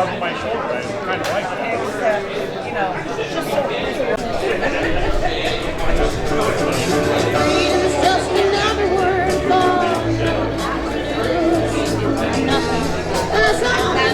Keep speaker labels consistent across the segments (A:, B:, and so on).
A: rubbed my shoulder. I kind of like that.
B: It was, you know, just so.
C: Freedom's just another word for nothing. That's all that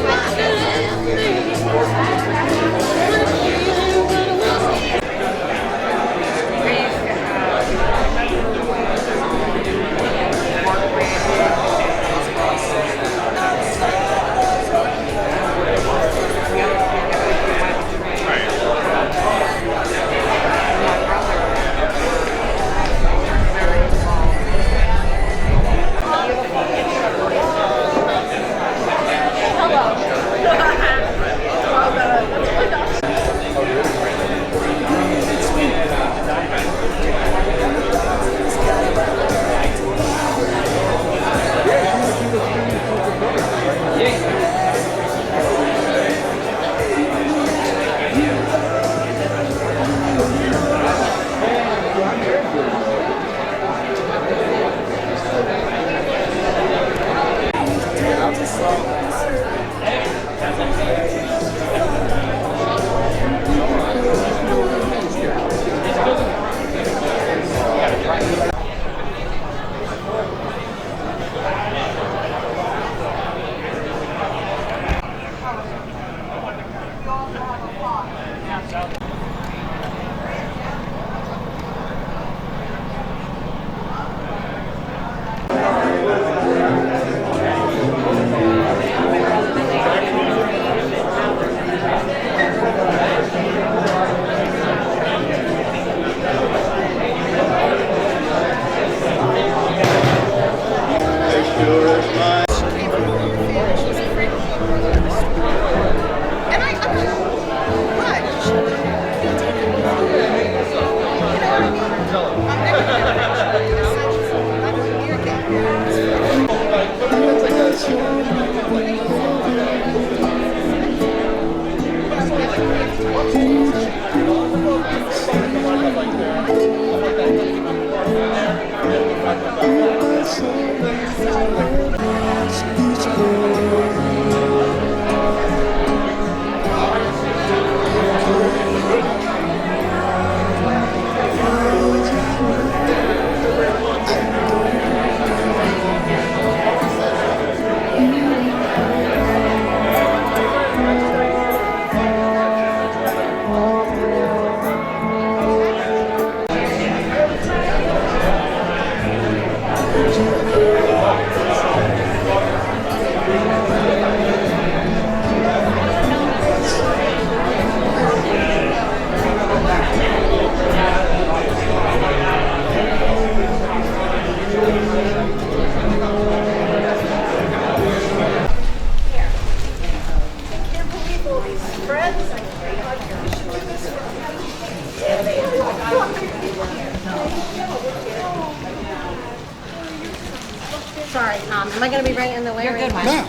D: Sorry, am I going to be right in the way?
B: You're good, Mike.
E: No.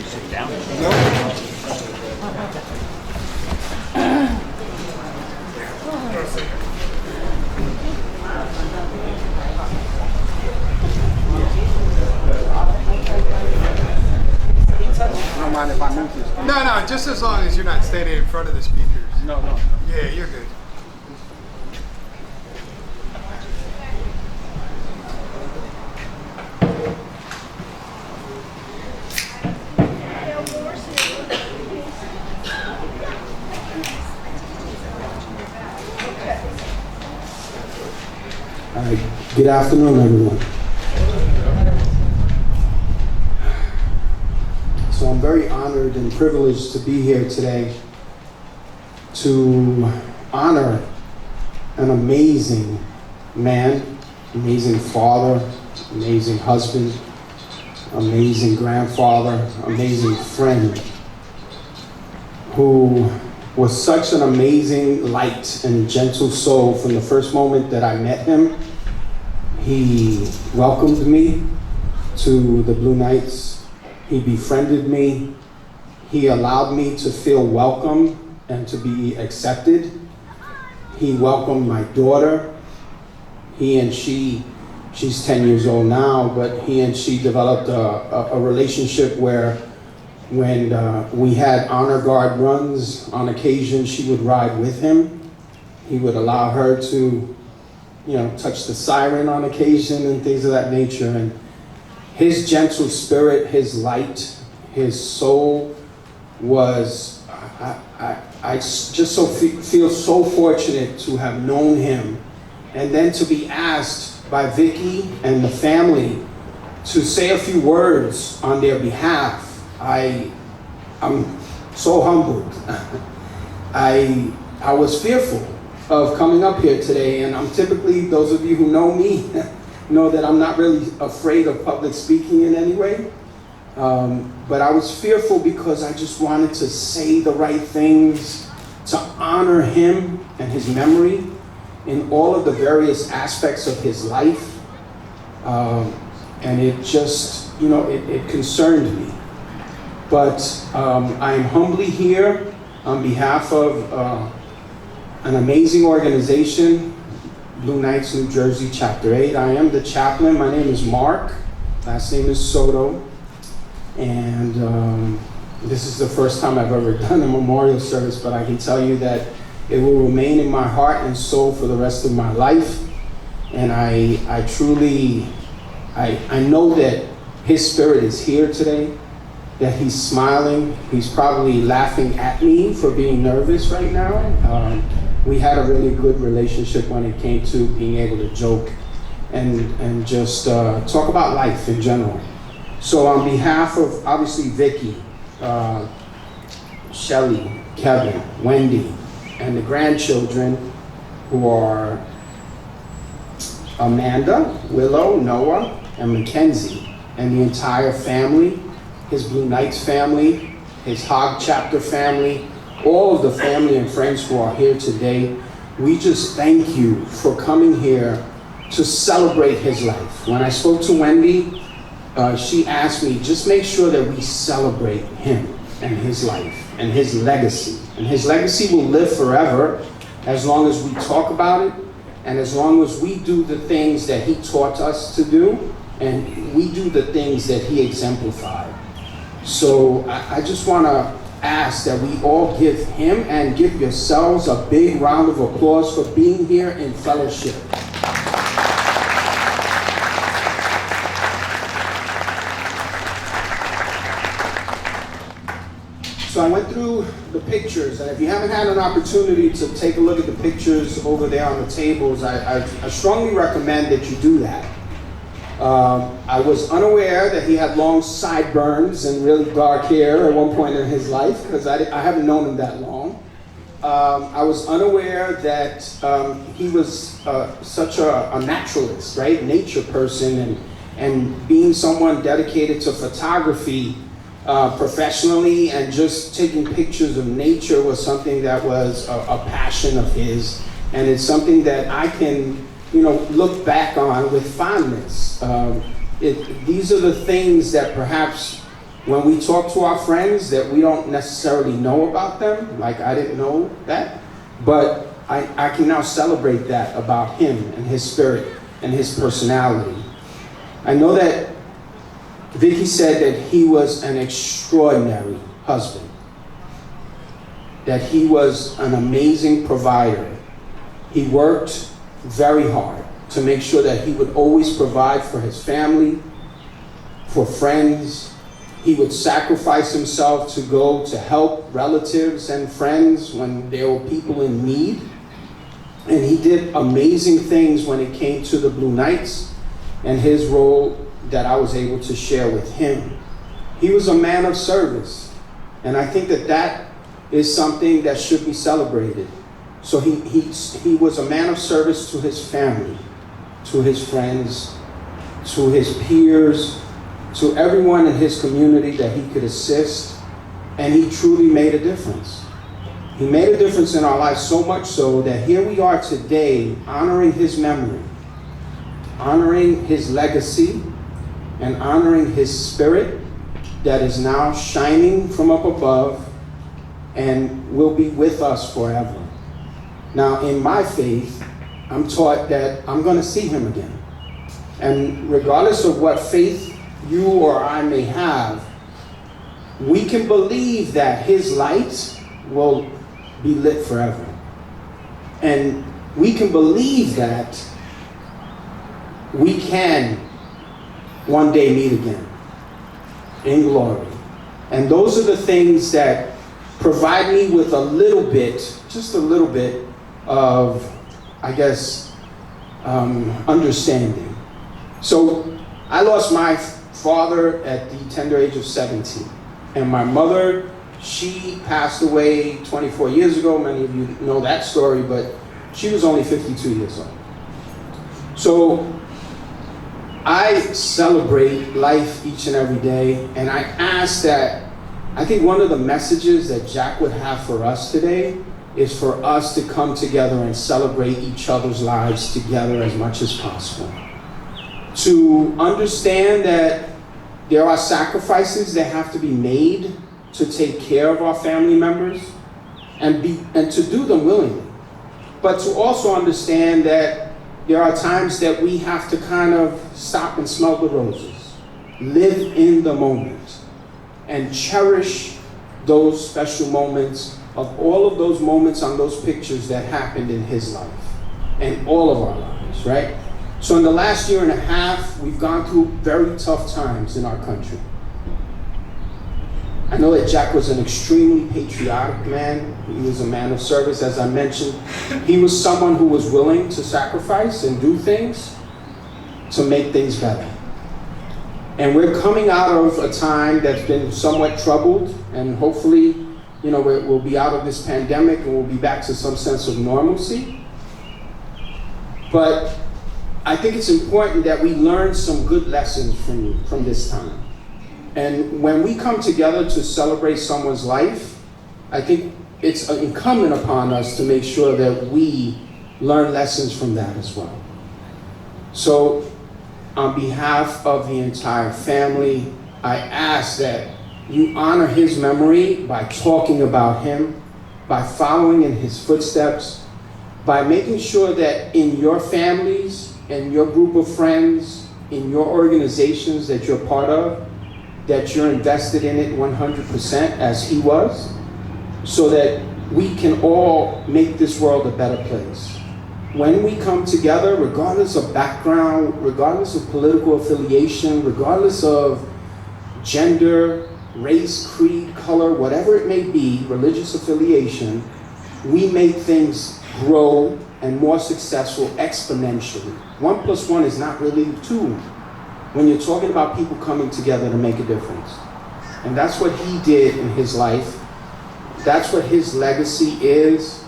A: Sit down.
E: No. I don't mind if I move this. No, just as long as you're not standing in front of the speakers.
A: No.
E: Yeah, you're good.
F: All right. Good afternoon, everyone. So I'm very honored and privileged to be here today to honor an amazing man, amazing father, amazing husband, amazing grandfather, amazing friend, who was such an amazing light and gentle soul from the first moment that I met him. He welcomed me to the Blue Knights. He befriended me. He allowed me to feel welcome and to be accepted. He welcomed my daughter. She's 10 years old now, but he and she developed a relationship where When we had honor guard runs, on occasion she would ride with him. He would allow her to, touch the siren on occasion and things of that nature. And his gentle spirit, his light, his soul was, I just feel so fortunate to have known him. And then to be asked by Vicky and the family to say a few words on their behalf, I'm so humbled. I was fearful of coming up here today, and I'm typically, those of you who know me, know that I'm not really afraid of public speaking in any way. But I was fearful because I just wanted to say the right things, to honor him and his memory in all of the various aspects of his life. And it just, it concerned me. But I am humbly here on behalf of an amazing organization, Blue Knights New Jersey Chapter 8. I am the chaplain. My name is Mark. Last name is Soto. And this is the first time I've ever done a memorial service, but I can tell you that it will remain in my heart and soul for the rest of my life. And I truly know that his spirit is here today, that he's smiling. He's probably laughing at me for being nervous right now. We had a really good relationship when it came to being able to joke and just talk about life in general. So on behalf of, obviously, Vicky, Shelly, Kevin, Wendy, and the grandchildren, who are Amanda, Willow, Noah, and Mackenzie, and the entire family, his Blue Knights family, his Hog Chapter family, all of the family and friends who are here today, we just thank you for coming here to celebrate his life. When I spoke to Wendy, she asked me, just make sure that we celebrate him and his life and his legacy. And his legacy will live forever as long as we talk about it and as long as we do the things that he taught us to do and we do the things that he exemplified. So I just want to ask that we all give him and give yourselves a big round of applause for being here in fellowship. So I went through the pictures, and if you haven't had an opportunity to take a look at the pictures over there on the tables, I strongly recommend that you do that. I was unaware that he had long sideburns and really dark hair at one point in his life, because I haven't known him that long. I was unaware that he was such a naturalist, right? Nature person, and being someone dedicated to photography professionally, and just taking pictures of nature was something that was a passion of his, and it's something that I can look back on with fondness. These are the things that perhaps when we talk to our friends that we don't necessarily know about them, like I didn't know that, but I can now celebrate that about him and his spirit and his personality. I know that Vicky said that he was an extraordinary husband, that he was an amazing provider. He worked very hard to make sure that he would always provide for his family, for friends. He would sacrifice himself to go to help relatives and friends when there were people in need. And he did amazing things when it came to the Blue Knights and his role that I was able to share with him. He was a man of service, and I think that is something that should be celebrated. So he was a man of service to his family, to his friends, to his peers, to everyone in his community that he could assist, and he truly made a difference. He made a difference in our lives, so much so that here we are today honoring his memory, honoring his legacy, and honoring his spirit that is now shining from up above and will be with us forever. Now, in my faith, I'm taught that I'm going to see him again. And regardless of what faith you or I may have, we can believe that his light will be lit forever. And we can believe that we can one day meet again in glory. And those are the things that provide me with a little bit, just a little bit of, I guess, understanding. So I lost my father at the tender age of 17. And my mother, she passed away 24 years ago. Many of you know that story, but she was only 52 years old. So I celebrate life each and every day, and I ask that, I think one of the messages that Jack would have for us today is for us to come together and celebrate each other's lives together as much as possible. To understand that there are sacrifices that have to be made to take care of our family members and to do them willingly. But to also understand that there are times that we have to kind of stop and smell the roses, live in the moment, and cherish those special moments of all of those moments on those pictures that happened in his life and all of our lives, right? So in the last year and a half, we've gone through very tough times in our country. I know that Jack was an extremely patriotic man. He was a man of service, as I mentioned. He was someone who was willing to sacrifice and do things to make things better. And we're coming out of a time that's been somewhat troubled, and hopefully, we'll be out of this pandemic and we'll be back to some sense of normalcy. But I think it's important that we learn some good lessons from this time. And when we come together to celebrate someone's life, I think it's incumbent upon us to make sure that we learn lessons from that as well. So, on behalf of the entire family, I ask that you honor his memory by talking about him, by following in his footsteps, by making sure that in your families, in your group of friends, in your organizations that you're part of, that you're invested in it 100% as he was, so that we can all make this world a better place. When we come together, regardless of background, regardless of political affiliation, regardless of gender, race, creed, color, whatever it may be, religious affiliation, we make things grow and more successful exponentially. 1 + 1 is not really 2 when you're talking about people coming together to make a difference. And that's what he did in his life. That's what his legacy is.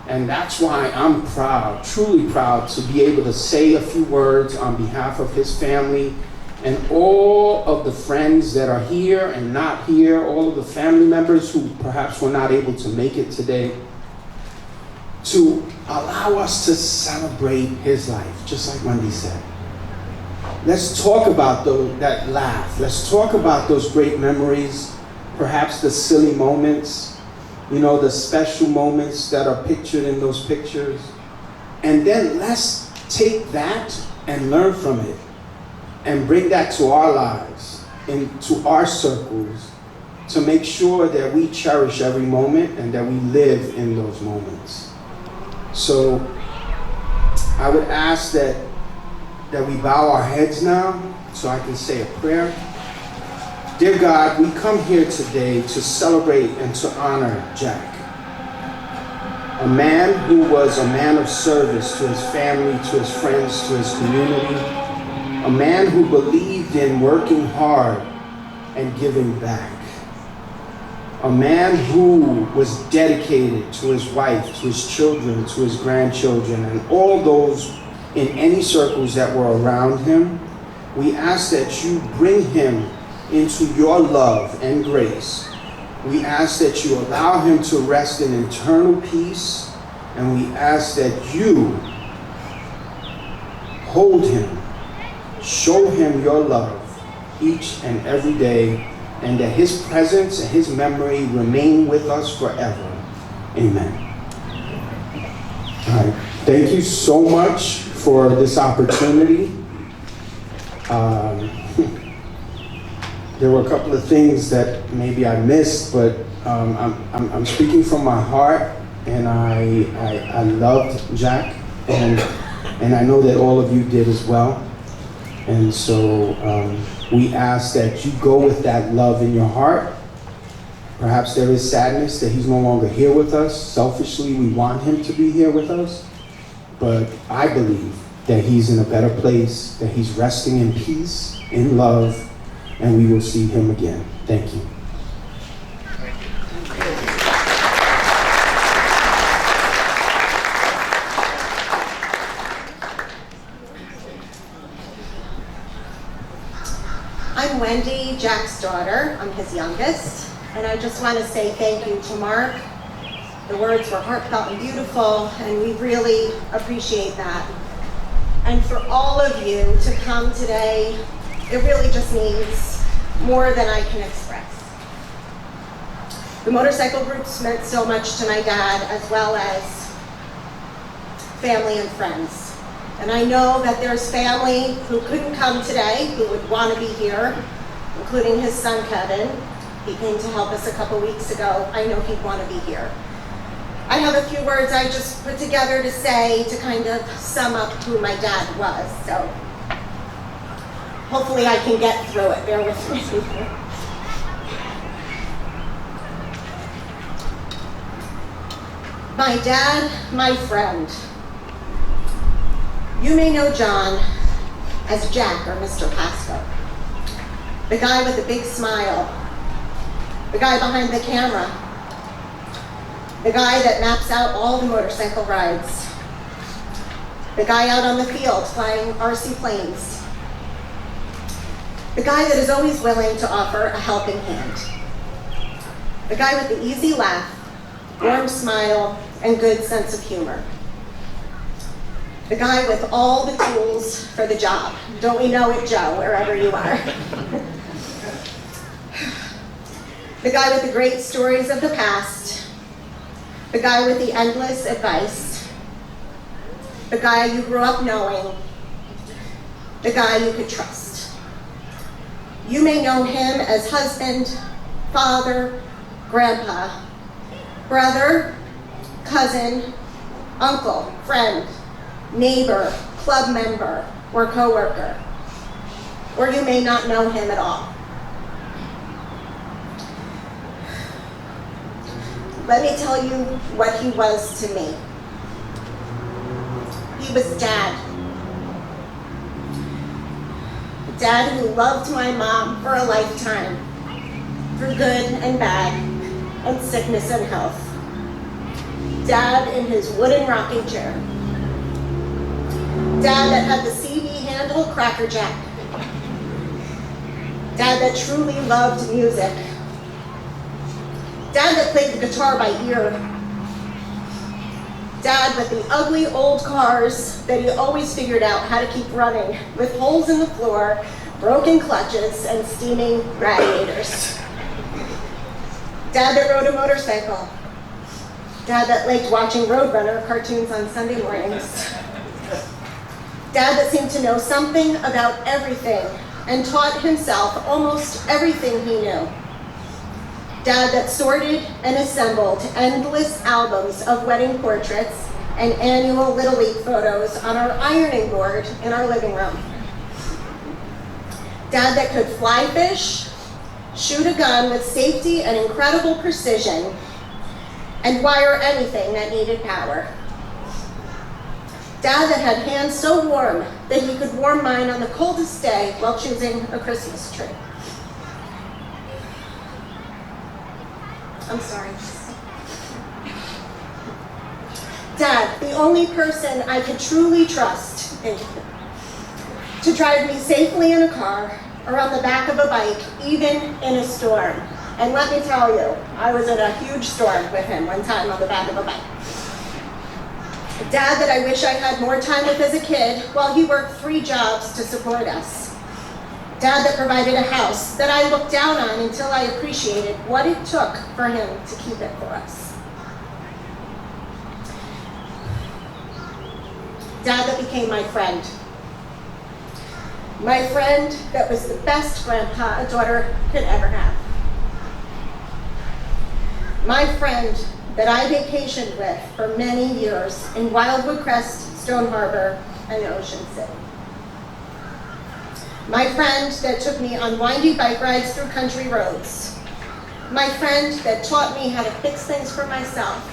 F: And that's why I'm proud, truly proud, to be able to say a few words on behalf of his family and all of the friends that are here and not here, all of the family members who perhaps were not able to make it today, to allow us to celebrate his life, just like Wendy said. Let's talk about that laugh. Let's talk about those great memories, perhaps the silly moments, the special moments that are pictured in those pictures. And then let's take that and learn from it and bring that to our lives, into our circles, to make sure that we cherish every moment and that we live in those moments. So I would ask that we bow our heads now so I can say a prayer. Dear God, we come here today to celebrate and to honor Jack, a man who was a man of service to his family, to his friends, to his community, a man who believed in working hard and giving back, a man who was dedicated to his wife, to his children, to his grandchildren, and all those in any circles that were around him. We ask that you bring him into your love and grace. We ask that you allow him to rest in eternal peace, and we ask that you hold him, show him your love each and every day, and that his presence and his memory remain with us forever. Amen. All right. Thank you so much for this opportunity. there were a couple of things that maybe I missed, but I'm speaking from my heart, and I loved Jack, and I know that all of you did as well. And so we ask that you go with that love in your heart. Perhaps there is sadness that he's no longer here with us. Selfishly, we want him to be here with us. But I believe that he's in a better place, that he's resting in peace, in love, and we will see him again. Thank you.
D: I'm Wendy, Jack's daughter. I'm his youngest. And I just want to say thank you to Mark. The words were heartfelt and beautiful, and we really appreciate that. And for all of you to come today, it really just means more than I can express. The motorcycle groups meant so much to my dad, as well as family and friends. And I know that there's family who couldn't come today, who would want to be here, including his son, Kevin. He came to help us a couple weeks ago. I know he'd want to be here. I have a few words I just put together to say to kind of sum up who my dad was. So hopefully I can get through it. Bear with me. My dad, my friend. You may know John as Jack or Mr. Pasko. The guy with the big smile. The guy behind the camera. The guy that maps out all the motorcycle rides. The guy out on the field flying RC planes. The guy that is always willing to offer a helping hand. The guy with the easy laugh, warm smile, and good sense of humor. The guy with all the tools for the job. Don't we know it, Joe, wherever you are? The guy with the great stories of the past. The guy with the endless advice. The guy you grew up knowing. The guy you could trust. You may know him as husband, father, grandpa, brother, cousin, uncle, friend, neighbor, club member, or coworker. Or you may not know him at all. Let me tell you what he was to me. He was Dad. Dad who loved my mom for a lifetime, through good and bad, and sickness and health. Dad in his wooden rocking chair. Dad that had the CD handle Cracker Jack. Dad that truly loved music. Dad that played the guitar by ear. Dad with the ugly old cars that he always figured out how to keep running, with holes in the floor, broken clutches, and steaming radiators. Dad that rode a motorcycle. Dad that liked watching Roadrunner cartoons on Sunday mornings. Dad that seemed to know something about everything and taught himself almost everything he knew. Dad that sorted and assembled endless albums of wedding portraits and annual Little League photos on our ironing board in our living room. Dad that could fly fish, shoot a gun with safety and incredible precision, and wire anything that needed power. Dad that had hands so warm that he could warm mine on the coldest day while choosing a Christmas tree. I'm sorry. Dad, the only person I could truly trust to drive me safely in a car or on the back of a bike, even in a storm. And let me tell you, I was in a huge storm with him one time on the back of a bike. Dad that I wish I had more time with as a kid while he worked 3 jobs to support us. Dad that provided a house that I looked down on until I appreciated what it took for him to keep it for us. Dad that became my friend. My friend that was the best grandpa a daughter could ever have. My friend that I vacationed with for many years in Wildwood Crest, Stone Harbor, and Ocean City. My friend that took me on windy bike rides through country roads. My friend that taught me how to fix things for myself.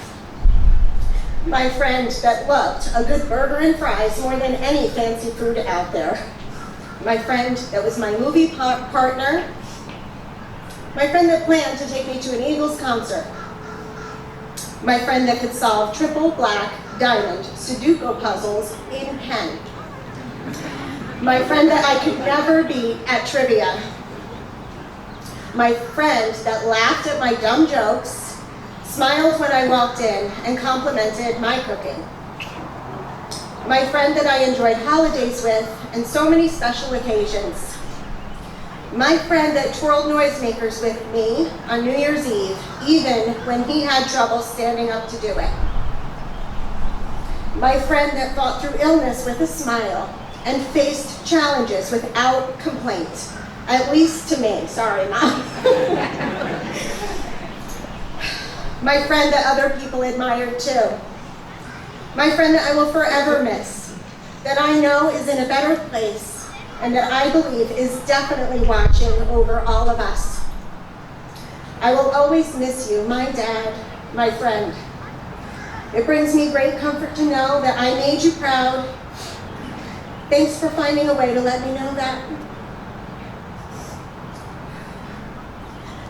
D: My friend that loved a good burger and fries more than any fancy food out there. My friend that was my movie partner. My friend that planned to take me to an Eagles concert. My friend that could solve triple black diamond Sudoku puzzles in pen. My friend that I could never beat at trivia. My friend that laughed at my dumb jokes, smiled when I walked in, and complimented my cooking. My friend that I enjoyed holidays with and so many special occasions. My friend that twirled noisemakers with me on New Year's Eve, even when he had trouble standing up to do it. My friend that fought through illness with a smile and faced challenges without complaint. At least to me, sorry, Mom. My friend that other people admired too. My friend that I will forever miss, that I know is in a better place, and that I believe is definitely watching over all of us. I will always miss you, my dad, my friend. It brings me great comfort to know that I made you proud. Thanks for finding a way to let me know that.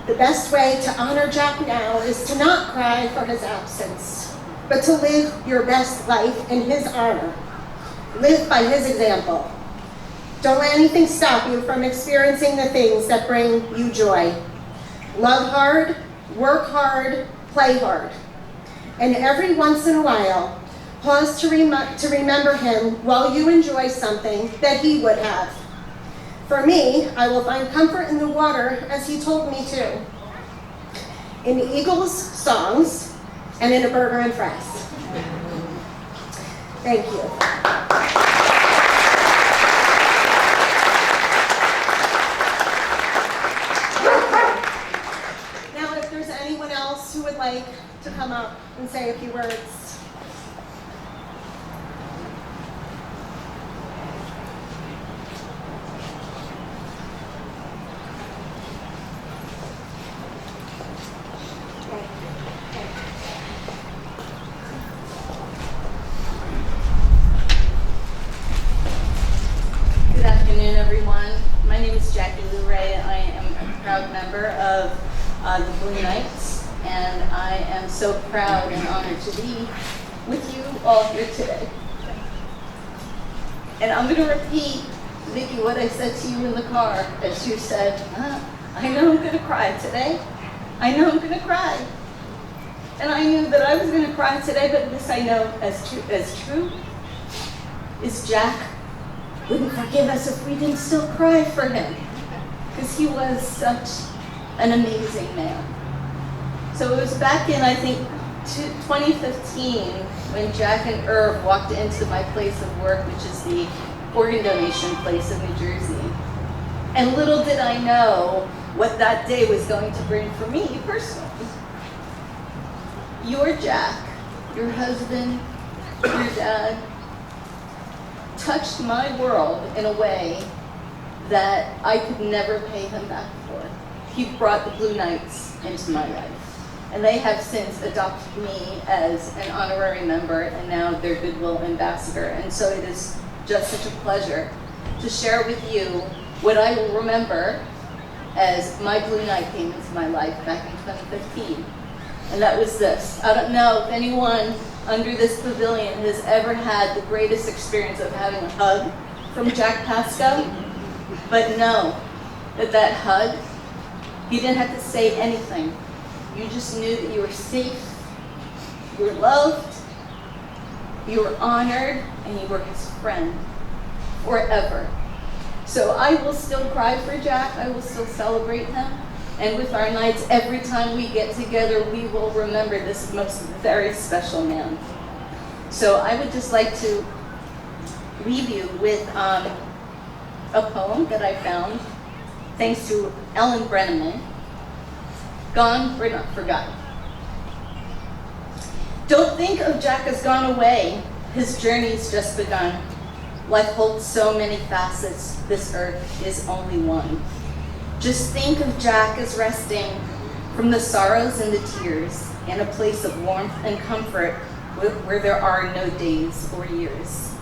D: The best way to honor Jack now is to not cry for his absence, but to live your best life in his honor. Live by his example. Don't let anything stop you from experiencing the things that bring you joy. Love hard, work hard, play hard. And every once in a while, pause to remember him while you enjoy something that he would have. For me, I will find comfort in the water as he told me to. In the Eagles songs and in a burger and fries. Thank you. Now, if there's anyone else who would like to come up and say a few words.
B: Good afternoon, everyone. My name is Jackie Lou Ray. I am a proud member of the Blue Knights, and I am so proud and honored to be with you all here today. And I'm going to repeat, Vicki, what I said to you in the car as you said, I know I'm going to cry today. I know I'm going to cry. And I knew that I was going to cry today, but this I know as true is Jack wouldn't forgive us if we didn't still cry for him, because he was such an amazing man. So it was back in, I think, 2015 when Jack and Irv walked into my place of work, which is the organ donation place in New Jersey. And little did I know what that day was going to bring for me personally. Your Jack, your husband, your dad, touched my world in a way that I could never pay him back for. He brought the Blue Knights into my life. And they have since adopted me as an honorary member and now their Goodwill ambassador. And so it is just such a pleasure to share with you what I will remember as my Blue Knight came into my life back in 2015. And that was this. I don't know if anyone under this pavilion has ever had the greatest experience of having a hug from Jack Pasko, but know that that hug, he didn't have to say anything. You just knew that you were safe, you were loved, you were honored, and you were his friend forever. So I will still cry for Jack, I will still celebrate him. And with our nights, every time we get together, we will remember this most very special man. So I would just like to leave you with a poem that I found thanks to Ellen Brenneman, Gone but Not Forgotten. Don't think of Jack as gone away, his journey's just begun. Life holds so many facets, this earth is only one. Just think of Jack as resting from the sorrows and the tears in a place of warmth and comfort where there are no days or years.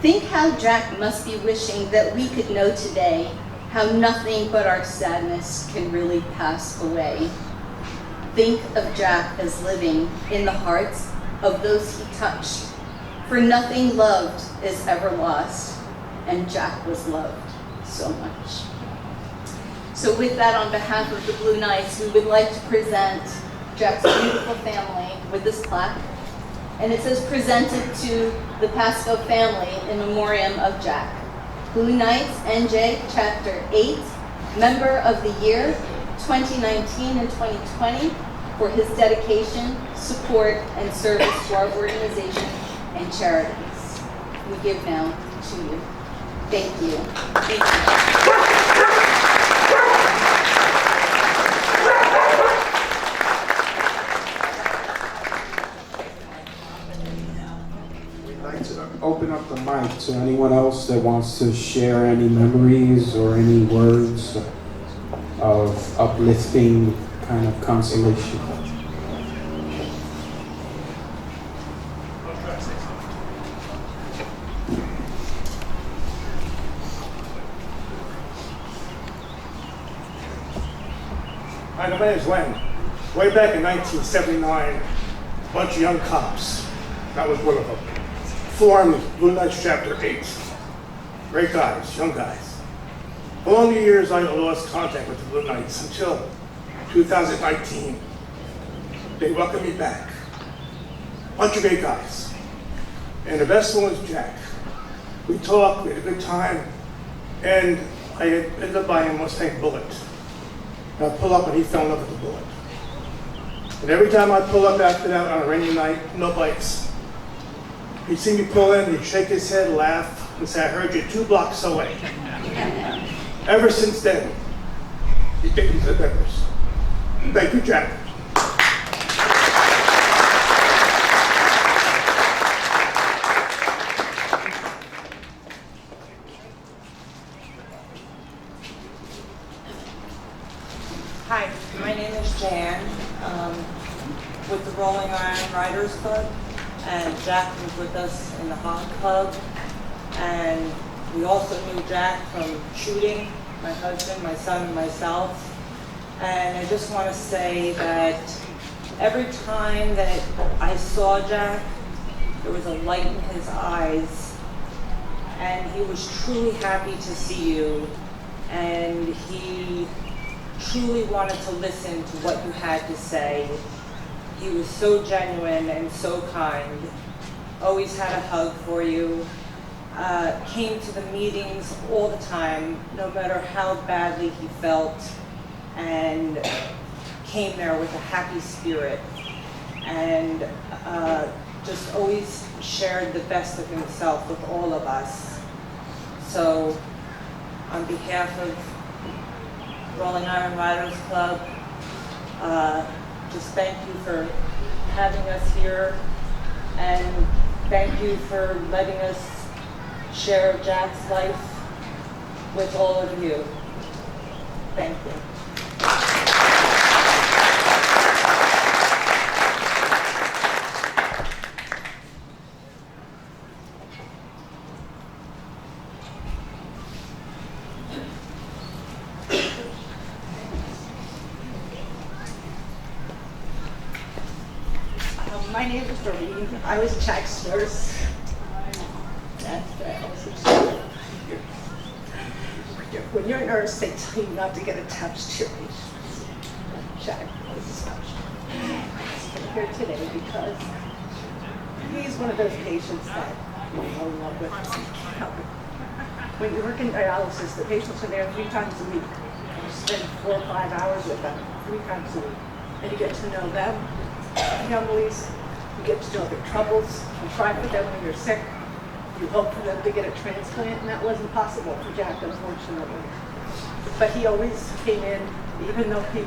B: Think how Jack must be wishing that we could know today how nothing but our sadness can really pass away. Think of Jack as living in the hearts of those he touched, for nothing loved is ever lost, and Jack was loved so much. So with that, on behalf of the Blue Knights, we would like to present Jack's beautiful family with this plaque. And it says, presented to the Pasko family in memoriam of Jack. Blue Knights, NJ, Chapter 8, Member of the Year, 2019 and 2020, for his dedication, support, and service to our organization and charities. We give now to you. Thank you. Thank you.
F: Open up the mic to anyone else that wants to share any memories or any words of uplifting kind of consolation.
G: Hi, my name is Len. Way back in 1979, a bunch of young cops, that was one of them, formed Blue Knights Chapter 8. Great guys, young guys. Along the years, I lost contact with the Blue Knights until 2019. They welcomed me back. Bunch of great guys. And the best one was Jack. We talked, we had a good time, and I ended up buying a Mustang Bullet. And I pull up and he fell in love with the Bullet. And every time I pull up after that on a rainy night, no bikes. He'd see me pull in, he'd shake his head, laugh, and say, I heard you 2 blocks away. Ever since then, he gave me the members. Thank you, Jack.
H: Hi, my name is Jan, with the Rolling Iron Riders Club, and Jack was with us in the Hog Club, and we also knew Jack from shooting, my husband, my son, and myself. And I just want to say that every time that I saw Jack, there was a light in his eyes, and he was truly happy to see you, and he truly wanted to listen to what you had to say. He was so genuine and so kind, always had a hug for you, came to the meetings all the time, no matter how badly he felt, and came there with a happy spirit, and just always shared the best of himself with all of us. So on behalf of Rolling Iron Riders Club, just thank you for having us here, and thank you for letting us share Jack's life with all of you. Thank you.
I: My name is Doreen. I was Jack's nurse. When you're a nurse, they tell you not to get attached to your patients. Jack was attached. I'm here today because he's one of those patients that you fall in love with. When you work in dialysis, the patients are there 3 times a week. You spend 4 or 5 hours with them 3 times a week. And you get to know them, families, you get to know their troubles, you try for them when you're sick. you hope for them to get a transplant, and that wasn't possible for Jack, unfortunately. But he always came in, even though he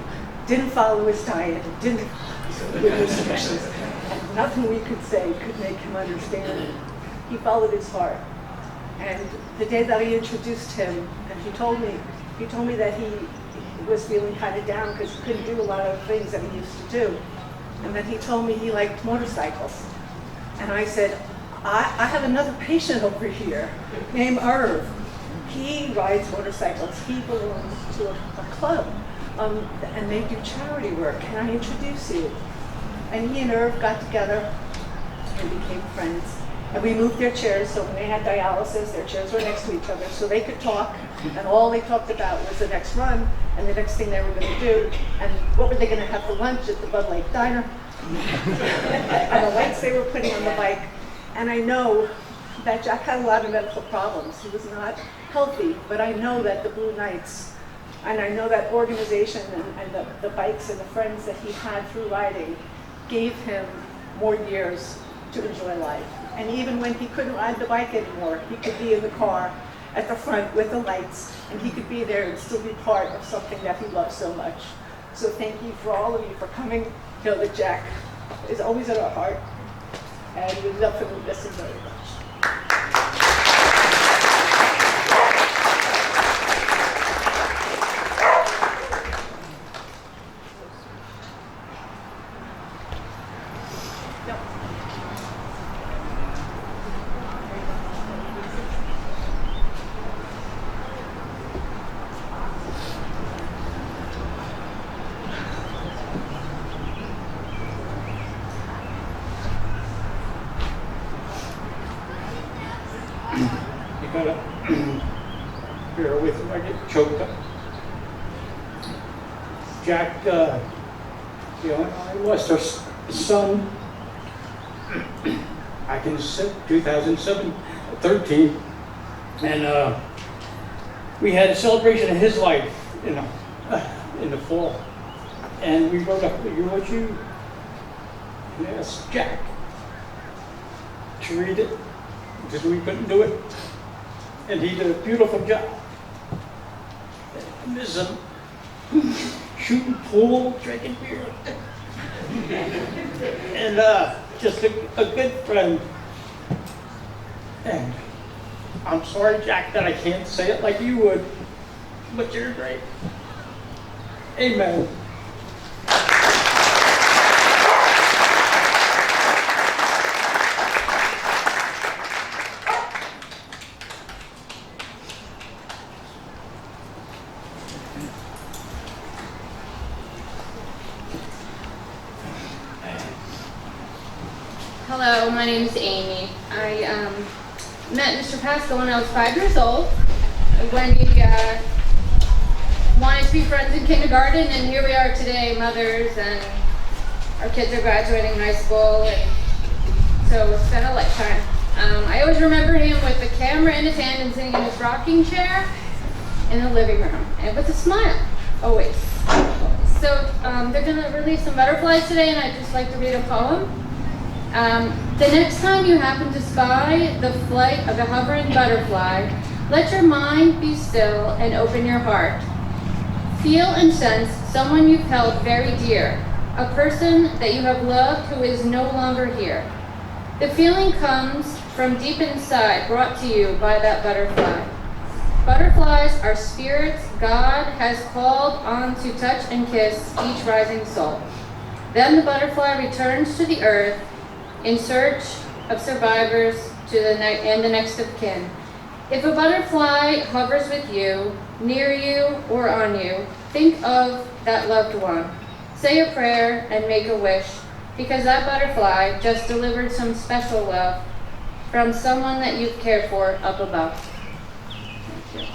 I: didn't follow his diet, and didn't follow his restrictions, and nothing we could say could make him understand. He followed his heart. And the day that I introduced him, and he told me that he was feeling kind of down because he couldn't do a lot of things that he used to do. And then he told me he liked motorcycles. And I said, I have another patient over here named Irv. He rides motorcycles. He belongs to a club, and they do charity work. Can I introduce you? And he and Irv got together and became friends. And we moved their chairs, so when they had dialysis, their chairs were next to each other so they could talk. And all they talked about was the next run and the next thing they were going to do. And what were they going to have for lunch at the Bud Lake Diner? And the lights they were putting on the bike. And I know that Jack had a lot of medical problems. He was not healthy, but I know that the Blue Knights, and I know that organization and the bikes and the friends that he had through riding gave him more years to enjoy life. And even when he couldn't ride the bike anymore, he could be in the car at the front with the lights, and he could be there and still be part of something that he loved so much. So thank you for all of you for coming. You know that Jack is always in our heart, and we love him and miss him very much.
J: You gotta bear with him, I get choked up. Jack, I lost our son back in 2013, and we had a celebration of his life, in the fall, and we wrote up a eulogy and asked Jack to read it because we couldn't do it, and he did a beautiful job. I miss him. Shooting pool, drinking beer, and just a good friend. And I'm sorry, Jack, that I can't say it like you would, but you're great. Amen.
K: Hello, my name is Amy. I met Mr. Pasko when I was 5 years old, when he wanted to be friends in kindergarten, and here we are today, mothers, and our kids are graduating high school, and so it's been a lifetime. I always remember him with the camera in his hand and sitting in his rocking chair in the living room, and with a smile, always. So they're going to release some butterflies today, and I'd just like to read a poem. The next time you happen to spy the flight of a hovering butterfly, let your mind be still and open your heart. Feel and sense someone you've held very dear, a person that you have loved who is no longer here. The feeling comes from deep inside, brought to you by that butterfly. Butterflies are spirits God has called on to touch and kiss each rising soul. Then the butterfly returns to the earth in search of survivors and the next of kin. If a butterfly hovers with you, near you, or on you, think of that loved one. Say a prayer and make a wish, because that butterfly just delivered some special love from someone that you've cared for up above. Thank you.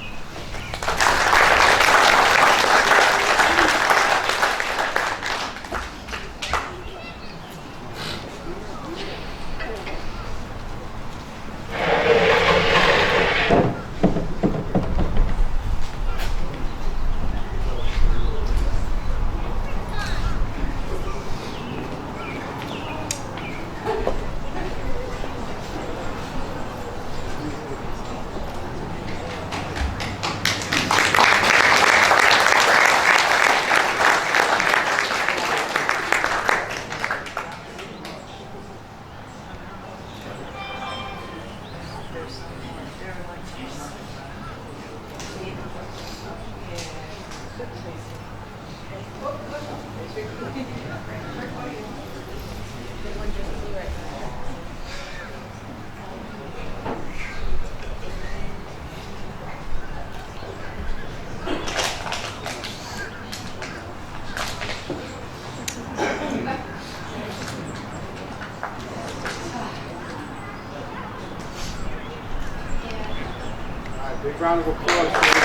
E: Big round of applause. Please.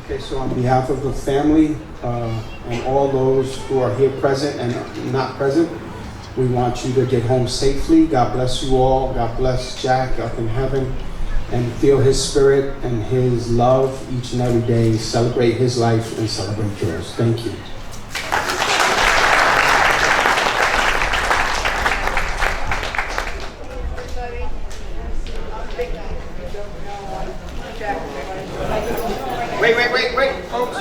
F: Okay, so on behalf of the family and all those who are here present and not present, we want you to get home safely. God bless you all. God bless Jack up in heaven, and feel his spirit and his love each and every day. Celebrate his life and celebrate yours. Thank you.
E: Wait, folks.
I: I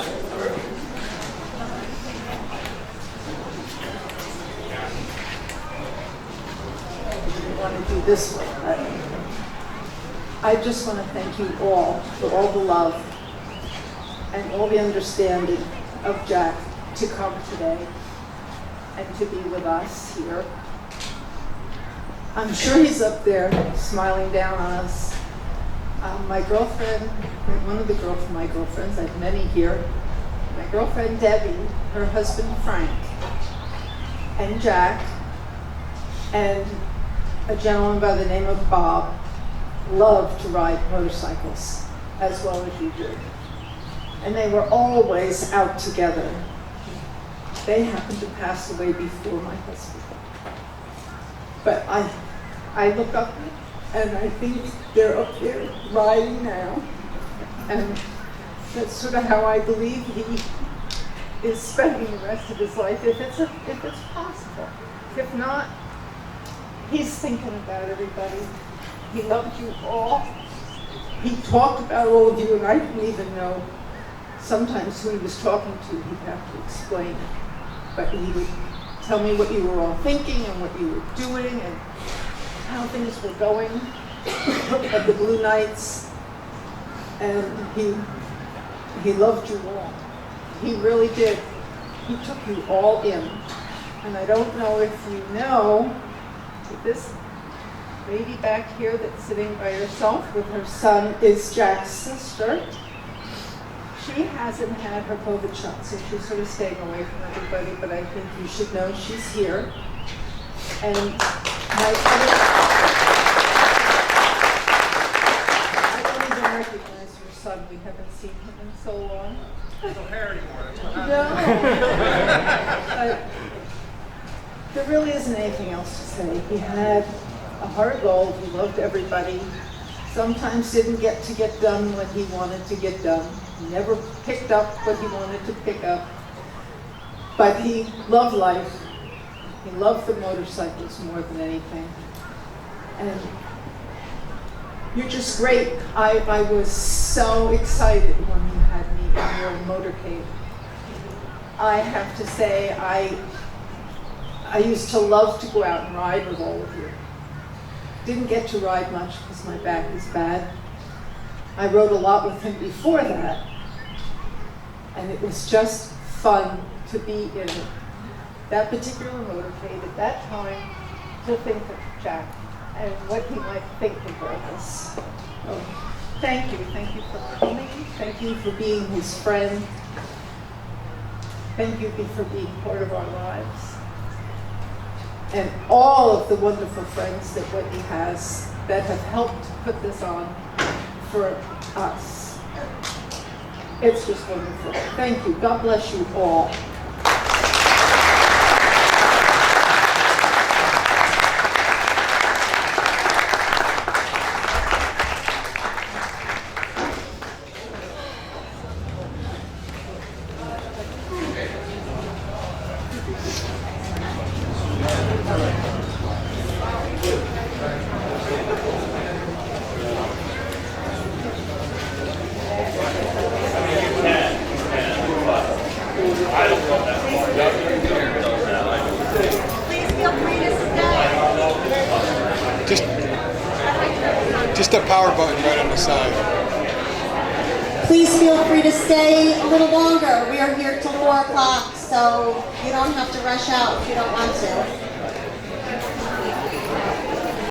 I: want to do this way. I just want to thank you all for all the love and all the understanding of Jack to come today and to be with us here. I'm sure he's up there smiling down on us. My girlfriend, one of my girlfriends, I have many here, my girlfriend Debbie, her husband Frank, and Jack, and a gentleman by the name of Bob, loved to ride motorcycles as well as you do. And they were always out together. They happened to pass away before my husband. But I look up and I think they're up there riding now. And that's sort of how I believe he is spending the rest of his life, if it's possible. If not, he's thinking about everybody. He loved you all. He talked about all of you, and I didn't even know sometimes who he was talking to. He'd have to explain. But he would tell me what you were all thinking and what you were doing and how things were going at the Blue Knights. And he loved you all. He really did. He took you all in. And I don't know if you know, but this lady back here that's sitting by herself with her son is Jack's sister. She hasn't had her COVID shot, so she's sort of staying away from everybody, but I think you should know she's here. And I don't even recognize your son. We haven't seen him in so long.
E: No hair anymore.
I: No. But there really isn't anything else to say. He had a heart of gold. He loved everybody. Sometimes didn't get done what he wanted to get done. He never picked up what he wanted to pick up. But he loved life. He loved the motorcycles more than anything. And you're just great. I was so excited when you had me in your motorcade. I have to say, I used to love to go out and ride with all of you. Didn't get to ride much because my back is bad. I rode a lot with him before that. And it was just fun to be in it. That particular motorcade at that time, to think of Jack and what he might think of all this. So, thank you for coming. Thank you for being his friend. Thank you for being part of our lives. And all of the wonderful friends that Whitney has that have helped put this on for us. It's just wonderful. Thank you. God bless you all.
E: Just a power button right on the side.
D: Please feel free to stay a little longer. We are here till 4 o'clock, so you don't have to rush out if you don't want to.